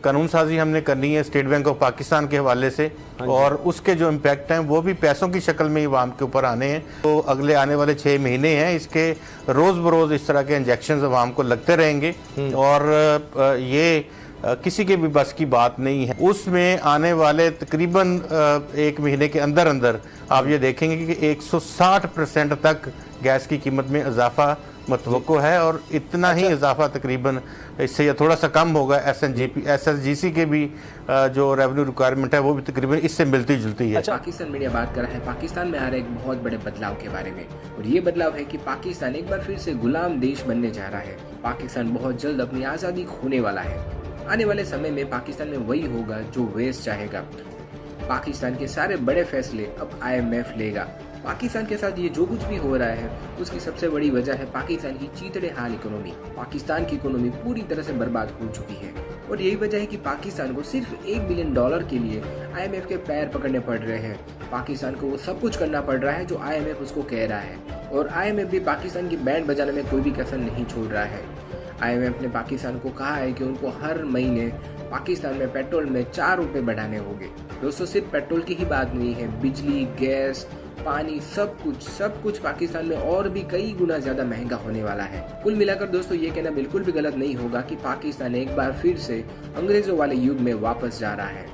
कानून साजी हमने करनी है स्टेट बैंक ऑफ पाकिस्तान के हवाले से, और उसके जो इम्पैक्ट हैं वो भी पैसों की शक्ल में अवाम के ऊपर आने हैं। तो अगले आने वाले 6 महीने हैं, इसके रोज़ बरोज़ इस तरह के इंजेक्शन अवाम को लगते रहेंगे, और ये किसी के भी बस की बात नहीं है। उसमें आने वाले तकरीबन 1 महीने के अंदर अंदर आप ये देखेंगे कि 160% तक गैस की कीमत में इजाफा मतवक्को है, और इतना ही इजाफा तकरीबन इससे या थोड़ा सा कम होगा। SSGC के भी जो रेवेन्यू रिक्वायरमेंट है वो भी तकरीबन इससे मिलती जुलती है। पाकिस्तान मीडिया बात कर रहा है पाकिस्तान में आ रहे एक बहुत बड़े बदलाव के बारे में, और ये बदलाव है कि पाकिस्तान एक बार फिर से गुलाम देश बनने जा रहा है। पाकिस्तान बहुत जल्द अपनी आज़ादी खोने वाला है। आने वाले समय में पाकिस्तान में वही होगा जो वेस्ट चाहेगा। पाकिस्तान के सारे बड़े फैसले अब IMF लेगा। पाकिस्तान के साथ ये जो कुछ भी हो रहा है उसकी सबसे बड़ी वजह है पाकिस्तान की चीतड़े हाल इकोनॉमी। पाकिस्तान की इकोनॉमी पूरी तरह से बर्बाद हो चुकी है, और यही वजह है कि पाकिस्तान को सिर्फ $1 बिलियन के लिए IMF के पैर पकड़ने पड़ रहे हैं। पाकिस्तान को वो सब कुछ करना पड़ रहा है जो IMF उसको कह रहा है, और IMF भी पाकिस्तान की बैंड बजाने में कोई भी कसर नहीं छोड़ रहा है। IMF ने पाकिस्तान को कहा है कि उनको हर महीने पाकिस्तान में पेट्रोल में 4 रुपये बढ़ाने होंगे। दोस्तों, सिर्फ पेट्रोल की ही बात नहीं है, बिजली, गैस, पानी, सब कुछ पाकिस्तान में और भी कई गुना ज्यादा महंगा होने वाला है। कुल मिलाकर दोस्तों ये कहना बिल्कुल भी गलत नहीं होगा कि पाकिस्तान एक बार फिर से अंग्रेजों वाले युग में वापस जा रहा है।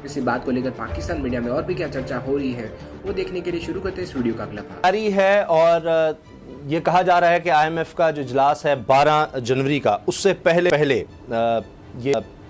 इसी बात को लेकर पाकिस्तान मीडिया में और भी क्या चर्चा हो रही है वो देखने के लिए शुरू करते हैं इस वीडियो का अगला भाग। जारी है, और ये कहा जा रहा है कि IMF का जो इजलास है 12 जनवरी का, उससे पहले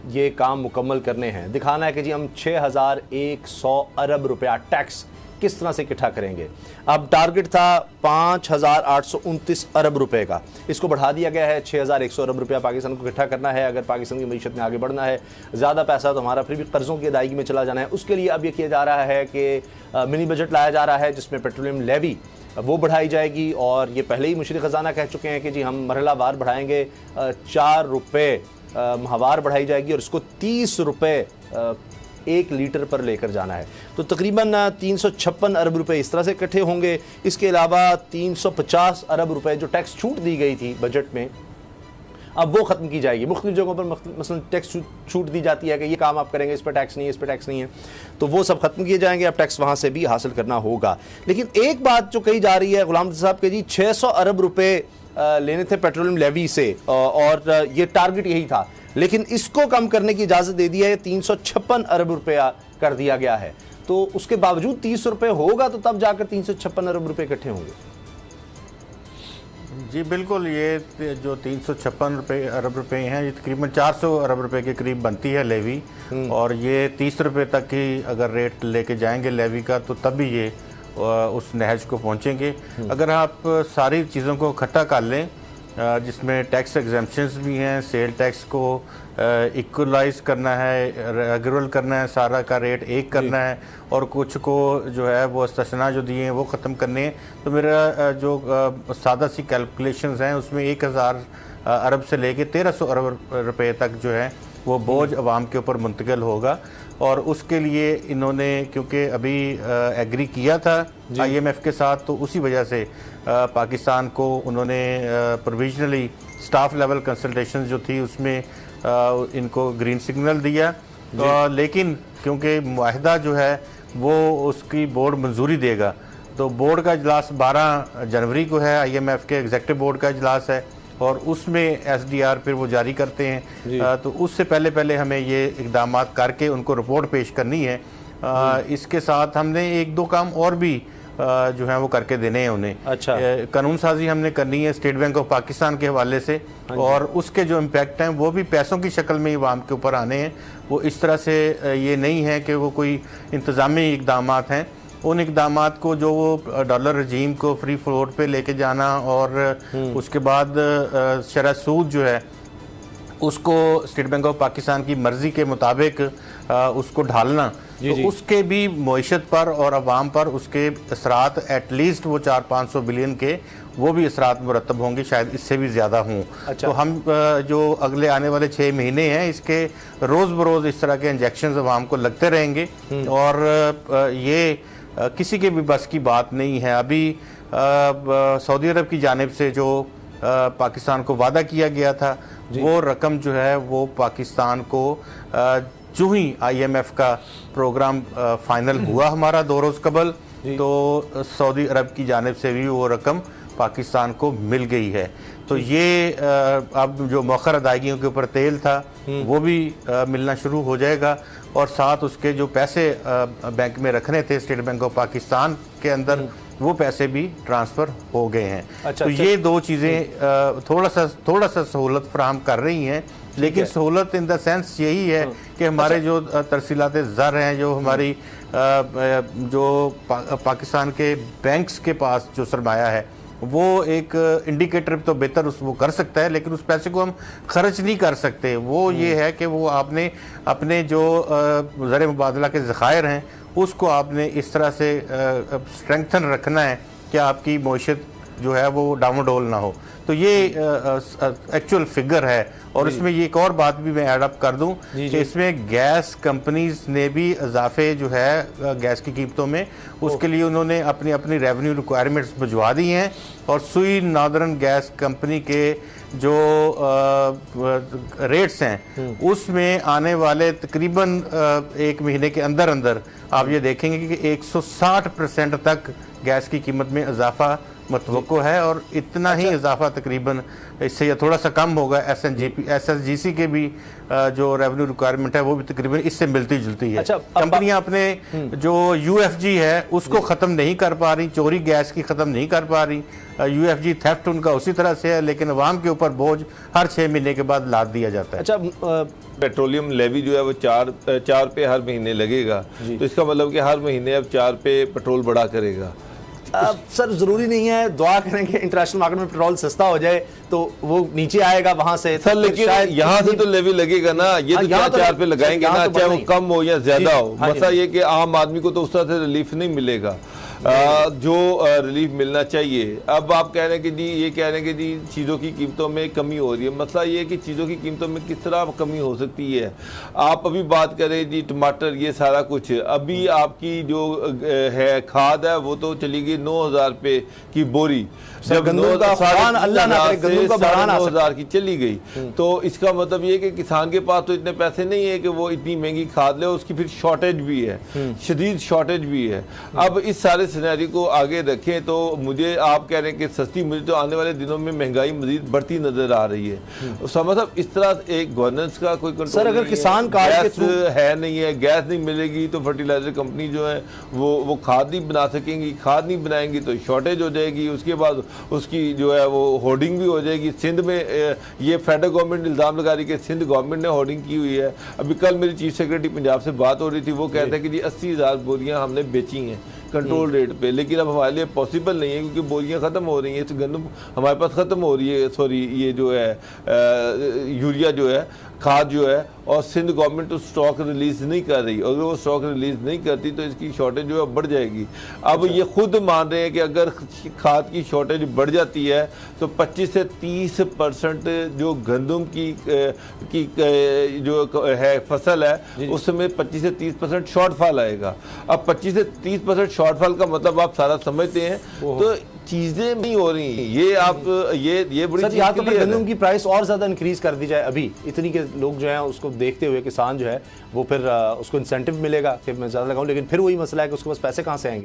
ये काम मुकम्मल करने हैं। दिखाना है कि जी हम 6100 अरब रुपया टैक्स किस तरह से इकट्ठा करेंगे। अब टारगेट था 5829 अरब रुपए का, इसको बढ़ा दिया गया है 6100 अरब रुपया पाकिस्तान को इकट्ठा करना है। अगर पाकिस्तान की मईशत में आगे बढ़ना है, ज़्यादा पैसा तो हमारा फिर भी कर्ज़ों की अदायगी में चला जाना है। उसके लिए अब ये किया जा रहा है कि मिनी बजट लाया जा रहा है जिसमें पेट्रोलियम लेवी वो बढ़ाई जाएगी, और ये पहले ही मुशीर ख़जाना कह चुके हैं कि जी हम मरहलावार बढ़ाएंगे। 4 रुपये माहवार बढ़ाई जाएगी, और इसको 30 रुपये 1 लीटर पर लेकर जाना है। तो तकरीबन 356 अरब रुपए इस तरह से इकट्ठे होंगे। इसके अलावा 350 अरब रुपए जो टैक्स छूट दी गई थी बजट में, अब वो ख़त्म की जाएगी। मुख्तलिफ जगहों पर मसलन टैक्स छूट दी जाती है कि ये काम आप करेंगे, इस पर टैक्स नहीं है, इस पर टैक्स नहीं है, तो वो सब ख़त्म किए जाएंगे। अब टैक्स वहाँ से भी हासिल करना होगा। लेकिन एक बात जो कही जा रही है गुलाम साहब के जी 600 अरब रुपए लेने थे पेट्रोलियम लेवी से, और ये टारगेट यही था, लेकिन इसको कम करने की इजाज़त दे दी है, 356 अरब रुपया कर दिया गया है। तो उसके बावजूद 30 रुपये होगा तो तब जाकर 356 अरब रुपये इकट्ठे होंगे। जी बिल्कुल, ये जो 356 अरब रुपए हैं, ये तकरीबन 400 अरब रुपए के करीब बनती है लेवी, और ये 30 रुपये तक ही अगर रेट लेके जाएंगे लेवी का तो तब भी ये उस नहज को पहुंचेंगे। अगर आप सारी चीज़ों को इकट्ठा कर लें, जिसमें टैक्स एग्जेम्पशंस भी हैं, सेल टैक्स को इक्वलाइज करना है, रेगुलर करना है, सारा का रेट एक करना है, और कुछ को जो है वो इस्तिस्ना जो दिए हैं वो ख़त्म करने हैं, तो मेरा जो सादा सी कैलकुलेशंस हैं उसमें 1000 अरब से लेके 1300 अरब रुपए तक जो है वो बोझ अवाम के ऊपर मुंतकिल होगा। और उसके लिए इन्होंने क्योंकि अभी एग्री किया था IMF के साथ, तो उसी वजह से पाकिस्तान को उन्होंने प्रोविजनली स्टाफ लेवल कंसल्टेशन जो थी उसमें इनको ग्रीन सिग्नल दिया। लेकिन क्योंकि मुआहदा जो है वो उसकी बोर्ड मंजूरी देगा, तो बोर्ड का इजलास 12 जनवरी को है, IMF के एग्जेक्टिव बोर्ड का इजलास है, और उसमें SDR फिर वो जारी करते हैं। तो उससे पहले हमें ये इकदाम करके उनको रिपोर्ट पेश करनी है। इसके साथ हमने 1-2 काम और भी जो है वो करके देने हैं उन्हें। अच्छा, कानून साजी हमने करनी है स्टेट बैंक ऑफ पाकिस्तान के हवाले से, और उसके जो इम्पैक्ट हैं वो भी पैसों की शक्ल में अवाम के ऊपर आने हैं। वो इस तरह से ये नहीं है कि वो कोई इंतज़ामी इकदाम हैं। उन इकदामात को जो वो डॉलर रजीम को फ्री फ्लोट पे लेके जाना, और उसके बाद शरह सूद जो है उसको स्टेट बैंक ऑफ पाकिस्तान की मर्ज़ी के मुताबिक उसको ढालना, तो उसके भी मईशत पर और अवाम पर उसके असरात एटलीस्ट वो 400-500 बिलियन के वो भी असरात मुरतब होंगे, शायद इससे भी ज़्यादा हों। अच्छा। तो हम जो अगले आने वाले 6 महीने हैं इसके रोज़ बरोज़ इस तरह के इंजेक्शन अवाम को लगते रहेंगे, और ये किसी के भी बस की बात नहीं है। अभी सऊदी अरब की जानिब से जो पाकिस्तान को वादा किया गया था वो रकम जो है वो पाकिस्तान को जो ही IMF का प्रोग्राम फाइनल हुआ हमारा 2 रोज़ कबल, तो सऊदी अरब की जानिब से भी वो रकम पाकिस्तान को मिल गई है। तो ये अब जो मौखर अदायगियों के ऊपर तेल था वो भी मिलना शुरू हो जाएगा, और साथ उसके जो पैसे बैंक में रखने थे स्टेट बैंक ऑफ पाकिस्तान के अंदर, वो पैसे भी ट्रांसफ़र हो गए हैं। तो ये 2 चीज़ें थोड़ा सा सहूलत फराहम कर रही हैं, लेकिन सहूलत इन द सेंस यही है कि हमारे जो तरसीलात ज़र हैं, जो हमारी जो पाकिस्तान के बैंक्स के पास जो सरमाया है, वो एक इंडिकेटर तो बेहतर वो कर सकता है, लेकिन उस पैसे को हम खर्च नहीं कर सकते। वो ये है कि वो आपने अपने जो ज़र मुबादला के ज़खायर हैं उसको आपने इस तरह से स्ट्रेंथन रखना है कि आपकी मईशत जो है वो डामाडोल ना हो। तो ये एक्चुअल फिगर है। और इसमें ये एक और बात भी मैं ऐड अप कर दूं कि इसमें गैस कंपनीज ने भी इजाफे जो है गैस की कीमतों में, उसके लिए उन्होंने अपनी अपनी रेवेन्यू रिक्वायरमेंट्स भिजवा दी हैं, और सुई नॉर्दर्न गैस कंपनी के जो रेट्स हैं उसमें आने वाले तकरीबन 1 महीने के अंदर अंदर आप ये देखेंगे कि 160% तक गैस की कीमत में इजाफा मतवक्को है, और इतना ही इजाफा तकरीबन इससे या थोड़ा सा कम होगा SSGC के भी जो रेवेन्यू रिक्वायरमेंट है वो भी तकरीबन इससे मिलती जुलती है। कंपनियां अपने जो UFG है उसको ख़त्म नहीं कर पा रही, चोरी गैस की ख़त्म नहीं कर पा रही। UFG थेफ्ट उनका उसी तरह से है, लेकिन अवाम के ऊपर बोझ हर 6 महीने के बाद लाद दिया जाता है। पेट्रोलियम लेवी जो है वो 4 पे हर महीने लगेगा, तो इसका मतलब कि हर महीने अब 4 पे पेट्रोल बढ़ा करेगा। सर ज़रूरी नहीं है, दुआ करें कि इंटरनेशनल मार्केट में पेट्रोल सस्ता हो जाए तो वो नीचे आएगा वहां से। सर लेकिन यहाँ से तो लेवी लगेगा ना, ये तो 4 पे लगाएंगे ना, चाहे वो कम हो या ज्यादा हो। मसला ये कि आम आदमी को तो उस तरह से रिलीफ नहीं मिलेगा जो रिलीफ मिलना चाहिए। अब आप कह रहे हैं कि जी, ये कह रहे हैं कि जी चीज़ों की कीमतों में कमी हो रही है। मसला ये है कि चीज़ों की कीमतों में किस तरह कमी हो सकती है। आप अभी बात करें जी टमाटर, ये सारा कुछ, अभी आपकी जो है खाद है वो तो चली गई 9,000 रुपये की बोरी, जब 9,000 की चली गई। तो इसका मतलब ये कि किसान के पास तो इतने पैसे नहीं है कि वो इतनी महंगी खाद ले, उसकी फिर शॉर्टेज भी है, शदीद शॉर्टेज भी है। अब इस सारे सिनेरियो को आगे रखें तो मुझे, आप कह रहे हैं कि सस्ती, मुझे तो आने वाले दिनों में महंगाई मजीद बढ़ती नजर आ रही है। मतलब इस तरह एक गवर्नेंस का कोई कंट्रोल सर, अगर किसान कार्ड है नहीं है, गैस नहीं मिलेगी तो फर्टिलाइजर कंपनी जो है वो खाद नहीं बना सकेंगी, खाद नहीं बनाएंगी तो शॉर्टेज हो जाएगी, उसके बाद उसकी जो है वो होर्डिंग भी हो जाएगी। सिंध में ये फेडरल गवर्नमेंट इल्ज़ाम लगा रही है कि सिंध गवर्नमेंट ने होर्डिंग की हुई है। अभी कल मेरी चीफ सेक्रेटरी पंजाब से बात हो रही थी, वो कहते हैं कि जी 80,000 बोरियां हमने बेची हैं कंट्रोल रेट पे, लेकिन अब हमारे लिए पॉसिबल नहीं है क्योंकि बोरियां ख़त्म हो रही हैं, तो गंदम हमारे पास ख़त्म हो रही है, सॉरी ये जो है यूरिया जो है, खाद जो है, और सिंध गवर्नमेंट तो स्टॉक रिलीज़ नहीं कर रही। अगर वो स्टॉक रिलीज़ नहीं करती तो इसकी शॉर्टेज जो है बढ़ जाएगी। अब ये खुद मान रहे हैं कि अगर खाद की शॉर्टेज बढ़ जाती है तो 25 से 30% जो गंदम की जो है फसल है उसमें 25 से 30% शॉर्टफॉल आएगा। अब 25 से 30% शॉर्टफॉल का मतलब आप सारा समझते हैं, तो चीजें नहीं हो रही। ये आप ये बड़ी सर, या तो गंदम की प्राइस और ज्यादा इंक्रीज कर दी जाए अभी, इतनी के लोग जो हैं उसको देखते हुए किसान जो है वो फिर उसको इंसेंटिव मिलेगा कि मैं ज्यादा लगाऊं, लेकिन फिर वही मसला है कि उसके पास पैसे कहां से आएंगे।